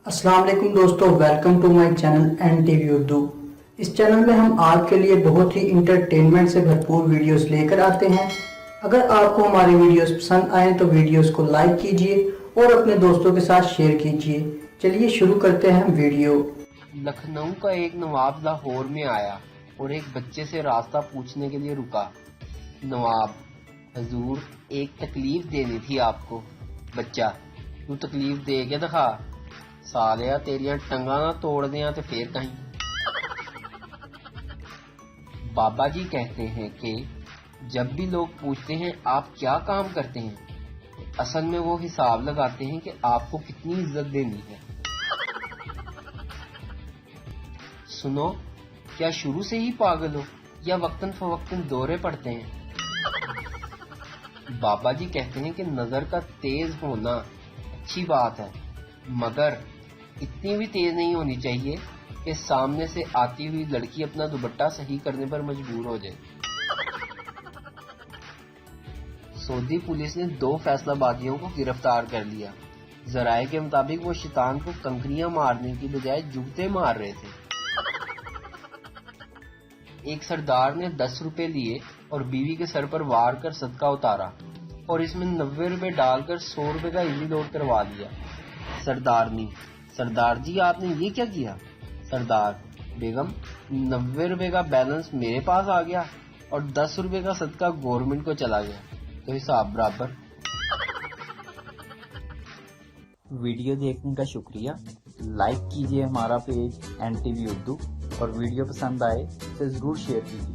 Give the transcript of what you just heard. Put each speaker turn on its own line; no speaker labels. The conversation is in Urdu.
السلام علیکم دوستو، welcome to my channel NTV Urdu وی اردو۔ اس چینل میں ہم آپ کے لیے بہت ہی انٹرٹینمنٹ سے بھرپور ویڈیوز لے کر آتے ہیں۔ اگر آپ کو ہماری ویڈیوز پسند آئیں تو ویڈیوز کو لائک کیجئے اور اپنے دوستوں کے ساتھ شیئر کیجئے۔ چلیے شروع کرتے ہیں ویڈیو۔
لکھنؤ کا ایک نواب لاہور میں آیا اور ایک بچے سے راستہ پوچھنے کے لیے رکا۔ نواب: حضور، ایک تکلیف دینی تھی آپ کو۔ بچہ: تو تکلیف دے کے دکھا، سالیا تیریاں ٹنگاں نہ توڑ دیاں تے پھر کہیں۔ بابا جی کہتے ہیں کہ جب بھی لوگ پوچھتے ہیں آپ کیا کام کرتے ہیں، اصل میں وہ حساب لگاتے ہیں کہ آپ کو کتنی عزت دینی ہے۔ سنو، کیا شروع سے ہی پاگل ہو یا وقتاً فوقتاً دورے پڑتے ہیں؟ بابا جی کہتے ہیں کہ نظر کا تیز ہونا اچھی بات ہے، مگر اتنی بھی تیز نہیں ہونی چاہیے کہ سامنے سے آتی ہوئی لڑکی اپنا دوپٹہ صحیح کرنے پر مجبور ہو جائے۔ سعودی پولیس نے 2 فیصل آبادیوں کو گرفتار کر لیا۔ ذرائع کے مطابق وہ شیطان کو کنکریاں مارنے کی بجائے جوتے مار رہے تھے۔ ایک سردار نے 10 روپے لیے اور بیوی کے سر پر وار کر صدقہ اتارا اور اس میں 90 روپے ڈال کر 100 روپے کا ایزی لوڈ کروا دیا۔ سردارنی: سردار جی، آپ نے یہ کیا کیا؟ سردار: بیگم، 90 روپے کا بیلنس میرے پاس آ گیا اور 10 روپے کا صدقہ گورنمنٹ کو چلا گیا، تو حساب برابر۔
ویڈیو دیکھنے کا شکریہ۔ لائک کیجئے ہمارا پیج این ٹی وی اردو اور ویڈیو پسند آئے تو ضرور شیئر کیجئے۔